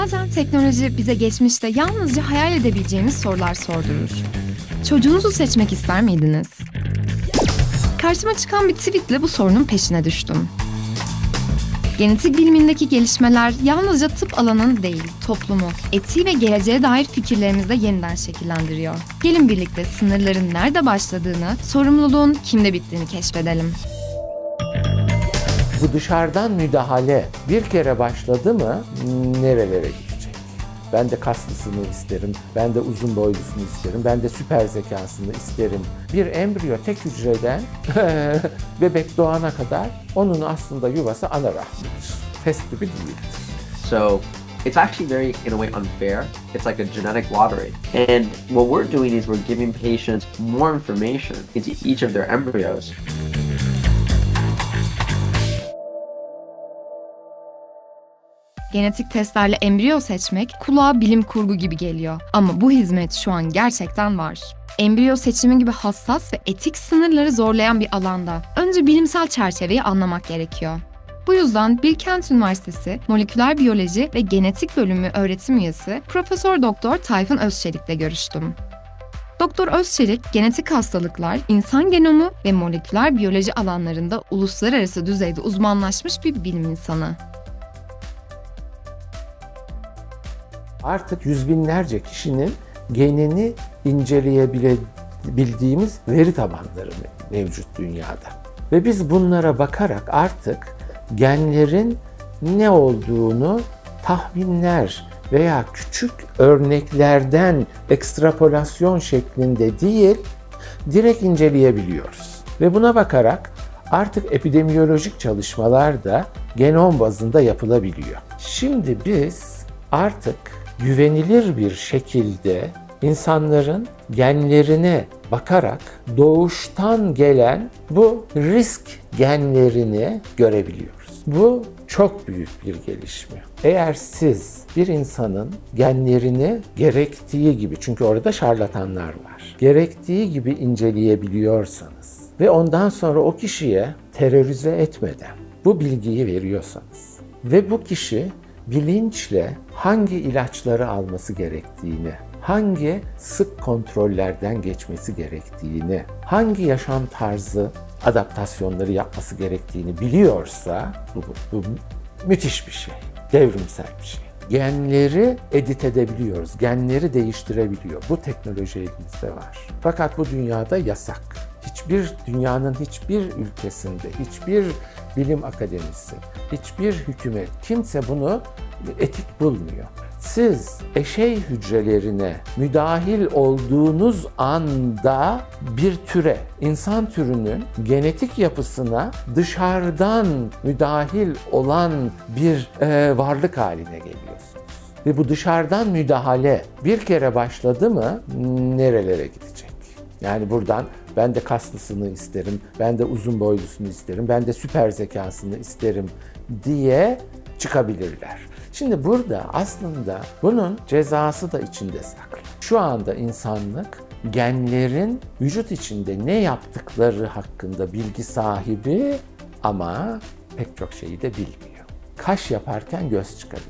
Bazen teknoloji bize geçmişte yalnızca hayal edebileceğimiz sorular sordurur. Çocuğunuzu seçmek ister miydiniz? Karşıma çıkan bir tweetle bu sorunun peşine düştüm. Genetik bilimindeki gelişmeler yalnızca tıp alanını değil, toplumu, etiği ve geleceğe dair fikirlerimizi de yeniden şekillendiriyor. Gelin birlikte sınırların nerede başladığını, sorumluluğun kimde bittiğini keşfedelim. Bu dışarıdan müdahale bir kere başladı mı nerelere gidecek? Ben de kaslısını isterim, ben de uzun boylusunu isterim, ben de süper zekasını isterim. Bir embriyo tek hücreden bebek doğana kadar onun aslında yuvası ana rahmidir. Test tüpü değildir. So it's actually very, in a way, unfair. It's like a genetic lottery. And what we're doing is we're giving patients more information into each of their embryos. Genetik testlerle embriyo seçmek kulağa bilim kurgu gibi geliyor. Ama bu hizmet şu an gerçekten var. Embriyo seçimi gibi hassas ve etik sınırları zorlayan bir alanda önce bilimsel çerçeveyi anlamak gerekiyor. Bu yüzden Bilkent Üniversitesi Moleküler Biyoloji ve Genetik Bölümü öğretim üyesi Profesör Doktor Tayfun Özçelik'le görüştüm. Doktor Özçelik, genetik hastalıklar, insan genomu ve moleküler biyoloji alanlarında uluslararası düzeyde uzmanlaşmış bir bilim insanı. Artık yüz binlerce kişinin genini inceleyebildiğimiz veri tabanları mevcut dünyada. Ve biz bunlara bakarak artık genlerin ne olduğunu tahminler veya küçük örneklerden ekstrapolasyon şeklinde değil, direkt inceleyebiliyoruz. Ve buna bakarak artık epidemiyolojik çalışmalar da genom bazında yapılabiliyor. Şimdi biz artık güvenilir bir şekilde insanların genlerine bakarak doğuştan gelen bu risk genlerini görebiliyoruz. Bu çok büyük bir gelişme. Eğer siz bir insanın genlerini gerektiği gibi, çünkü orada şarlatanlar var, gerektiği gibi inceleyebiliyorsanız ve ondan sonra o kişiye terörize etmeden bu bilgiyi veriyorsanız ve bu kişi bilinçle hangi ilaçları alması gerektiğini, hangi sık kontrollerden geçmesi gerektiğini, hangi yaşam tarzı adaptasyonları yapması gerektiğini biliyorsa bu müthiş bir şey, devrimsel bir şey. Genleri edit edebiliyoruz, genleri değiştirebiliyor. Bu teknoloji elimizde var. Fakat bu dünyada yasak. Dünyanın hiçbir ülkesinde, hiçbir bilim akademisi, hiçbir hükümet, kimse bunu etik bulmuyor. Siz eşey hücrelerine müdahil olduğunuz anda bir türe, insan türünün genetik yapısına dışarıdan müdahil olan bir varlık haline geliyorsunuz. Ve bu dışarıdan müdahale bir kere başladı mı nerelere gidecek? Yani buradan ben de kaslısını isterim, ben de uzun boylusunu isterim, ben de süper zekasını isterim diye çıkabilirler. Şimdi burada aslında bunun cezası da içinde saklı. Şu anda insanlık genlerin vücut içinde ne yaptıkları hakkında bilgi sahibi ama pek çok şeyi de bilmiyor. Kaş yaparken göz çıkarıyoruz.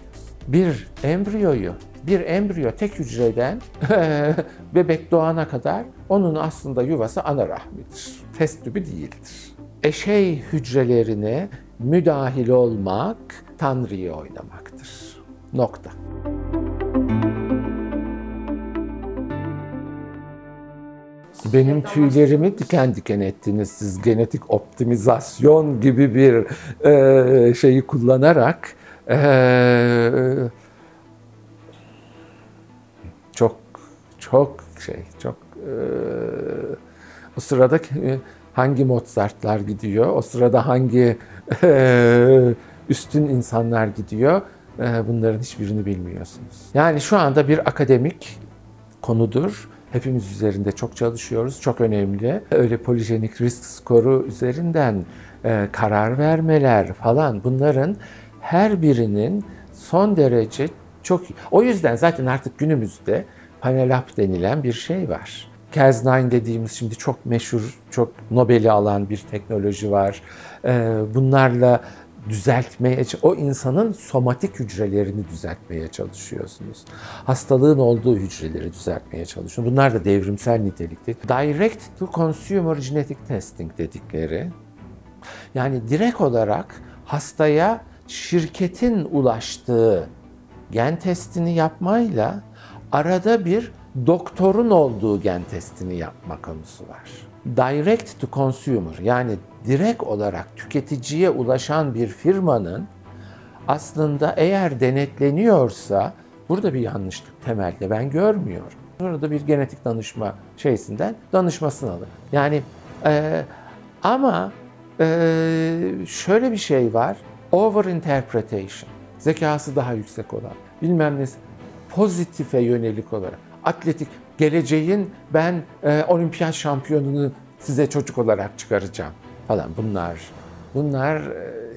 Bir embriyo tek hücreden bebek doğana kadar onun aslında yuvası ana rahmidir. Test tüpü değildir. Eşey hücrelerine müdahil olmak Tanrı'yı oynamaktır. Nokta. Benim tüylerimi diken diken ettiniz siz, genetik optimizasyon gibi bir şeyi kullanarak. Çok o sırada hangi Mozart'lar gidiyor, o sırada hangi üstün insanlar gidiyor, bunların hiçbirini bilmiyorsunuz. Yani şu anda bir akademik konudur. Hepimiz üzerinde çok çalışıyoruz, çok önemli. Öyle polijenik risk skoru üzerinden karar vermeler falan, bunların her birinin son derece çok iyi. O yüzden zaten artık günümüzde Panelab denilen bir şey var. Cas9 dediğimiz şimdi çok meşhur, çok Nobel'i alan bir teknoloji var. Bunlarla o insanın somatik hücrelerini düzeltmeye çalışıyorsunuz. Hastalığın olduğu hücreleri düzeltmeye çalışıyorsunuz. Bunlar da devrimsel nitelikte. Direct to consumer genetic testing dedikleri, yani direkt olarak hastaya şirketin ulaştığı gen testini yapmayla arada bir doktorun olduğu gen testini yapma konusu var. Direct to consumer, yani direkt olarak tüketiciye ulaşan bir firmanın aslında eğer denetleniyorsa burada bir yanlışlık temelde ben görmüyorum. Burada bir genetik danışma danışmasını alın. Yani ama şöyle bir şey var. Overinterpretation. Zekası daha yüksek olan. Bilmem ne. Pozitife yönelik olarak. Atletik. Geleceğin ben olimpiyat şampiyonunu size çocuk olarak çıkaracağım falan. Bunlar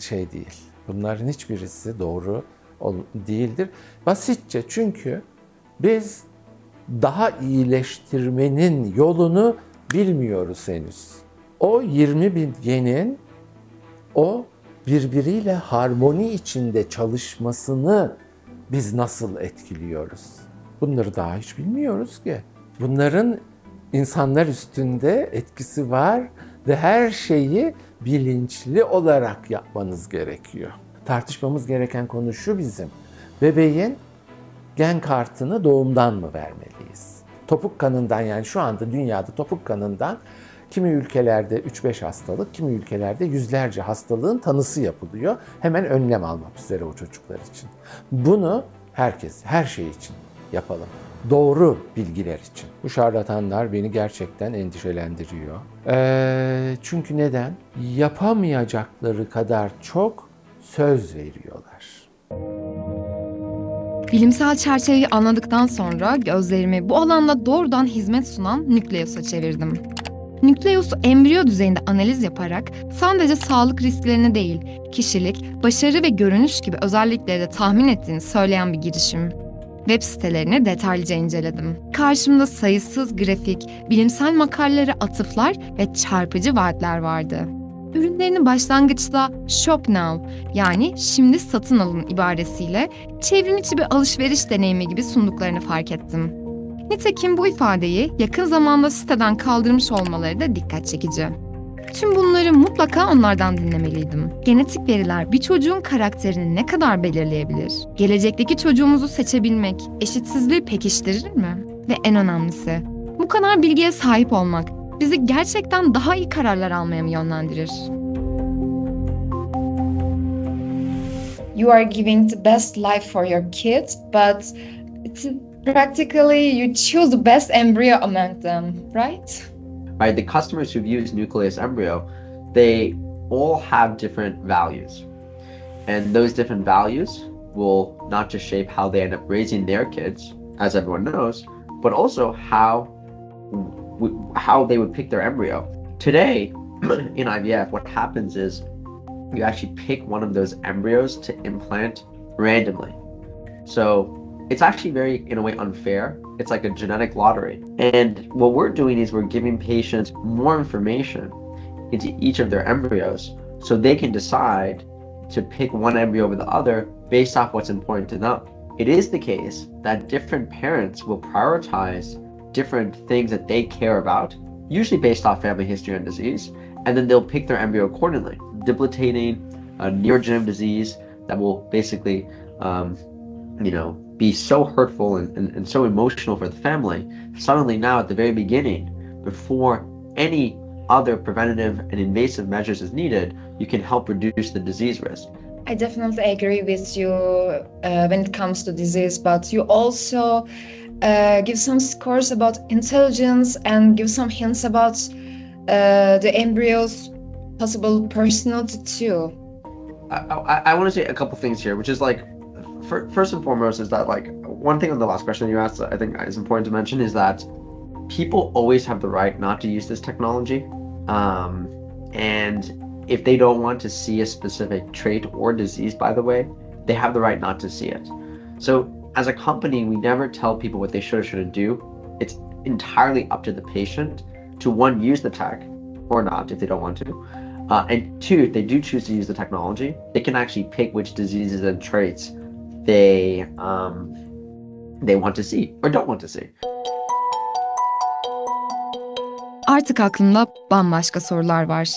şey değil. Bunların hiçbirisi doğru değildir. Basitçe çünkü biz daha iyileştirmenin yolunu bilmiyoruz henüz. O 20.000 genin o birbiriyle harmoni içinde çalışmasını biz nasıl etkiliyoruz? Bunları daha hiç bilmiyoruz ki. Bunların insanlar üstünde etkisi var ve her şeyi bilinçli olarak yapmanız gerekiyor. Tartışmamız gereken konu şu bizim. Bebeğin gen kartını doğumdan mı vermeliyiz? Topuk kanından, yani şu anda dünyada topuk kanından kimi ülkelerde 3-5 hastalık, kimi ülkelerde yüzlerce hastalığın tanısı yapılıyor. Hemen önlem almak üzere o çocuklar için. Bunu her şey için yapalım. Doğru bilgiler için. Bu şarlatanlar beni gerçekten endişelendiriyor. Çünkü neden? Yapamayacakları kadar çok söz veriyorlar. Bilimsel çerçeveyi anladıktan sonra gözlerimi bu alanda doğrudan hizmet sunan Nükleus'a çevirdim. Nükleus'u embriyo düzeyinde analiz yaparak sadece sağlık risklerini değil, kişilik, başarı ve görünüş gibi özellikleri de tahmin ettiğini söyleyen bir girişim. Web sitelerini detaylıca inceledim. Karşımda sayısız grafik, bilimsel makalelere atıflar ve çarpıcı vaatler vardı. Ürünlerini başlangıçta "Shop Now" yani "Şimdi satın alın" ibaresiyle çevrimiçi bir alışveriş deneyimi gibi sunduklarını fark ettim. Nitekim bu ifadeyi yakın zamanda siteden kaldırmış olmaları da dikkat çekici. Tüm bunları mutlaka onlardan dinlemeliydim. Genetik veriler bir çocuğun karakterini ne kadar belirleyebilir? Gelecekteki çocuğumuzu seçebilmek eşitsizliği pekiştirir mi? Ve en önemlisi, bu kadar bilgiye sahip olmak bizi gerçekten daha iyi kararlar almaya mı yönlendirir? You are giving the best life for your kids, but practically you choose the best embryo among them, right? Right, the customers who've used Nucleus Embryo, they all have different values. And those different values will not just shape how they end up raising their kids, as everyone knows, but also how they would pick their embryo. Today, in IVF, what happens is you actually pick one of those embryos to implant randomly. So it's actually very, in a way, unfair. It's like a genetic lottery. And what we're doing is we're giving patients more information into each of their embryos so they can decide to pick one embryo over the other based off what's important to them. It is the case that different parents will prioritize different things that they care about, usually based off family history and disease, and then they'll pick their embryo accordingly. Debilitating a neurodegenerative disease that will basically, be so hurtful and so emotional for the family. Suddenly now at the very beginning, before any other preventative and invasive measures is needed, you can help reduce the disease risk. I definitely agree with you when it comes to disease, but you also give some scores about intelligence and give some hints about the embryo's possible personality too. I want to say a couple things here, which is like, first and foremost is that, like, one thing on the last question you asked I think is important to mention is that people always have the right not to use this technology. And if they don't want to see a specific trait or disease, by the way, they have the right not to see it. So as a company, we never tell people what they should or shouldn't do. It's entirely up to the patient to, one, use the tech or not if they don't want to. And two, if they do choose to use the technology, they can actually pick which diseases and traits they want to see or don't want to see. Artık aklımda bambaşka sorular var.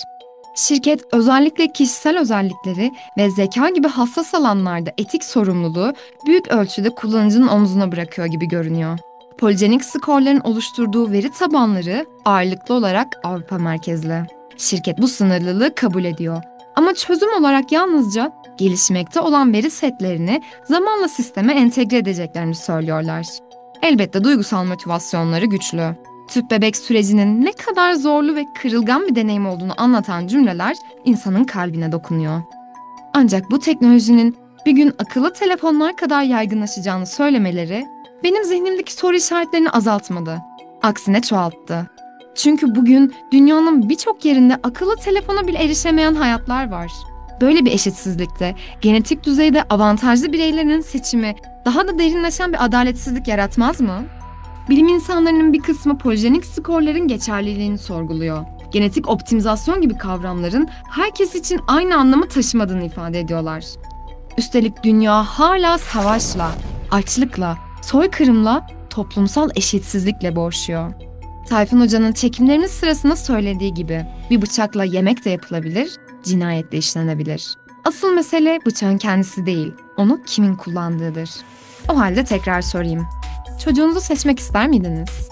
Şirket özellikle kişisel özellikleri ve zeka gibi hassas alanlarda etik sorumluluğu büyük ölçüde kullanıcının omzuna bırakıyor gibi görünüyor. Polijenik skorların oluşturduğu veri tabanları ağırlıklı olarak Avrupa merkezli. Şirket bu sınırlılığı kabul ediyor. Ama çözüm olarak yalnızca gelişmekte olan veri setlerini zamanla sisteme entegre edeceklerini söylüyorlar. Elbette duygusal motivasyonları güçlü. Tüp bebek sürecinin ne kadar zorlu ve kırılgan bir deneyim olduğunu anlatan cümleler insanın kalbine dokunuyor. Ancak bu teknolojinin bir gün akıllı telefonlar kadar yaygınlaşacağını söylemeleri benim zihnimdeki soru işaretlerini azaltmadı. Aksine çoğalttı. Çünkü bugün dünyanın birçok yerinde akıllı telefona bile erişemeyen hayatlar var. Böyle bir eşitsizlikte genetik düzeyde avantajlı bireylerin seçimi daha da derinleşen bir adaletsizlik yaratmaz mı? Bilim insanlarının bir kısmı polijenik skorların geçerliliğini sorguluyor. Genetik optimizasyon gibi kavramların herkes için aynı anlamı taşımadığını ifade ediyorlar. Üstelik dünya hala savaşla, açlıkla, soykırımla, toplumsal eşitsizlikle boğuşuyor. Tayfun Hoca'nın çekimlerimiz sırasında söylediği gibi bir bıçakla yemek de yapılabilir, cinayet de işlenebilir. Asıl mesele bıçağın kendisi değil, onu kimin kullandığıdır. O halde tekrar sorayım. Çocuğunuzu seçmek ister miydiniz?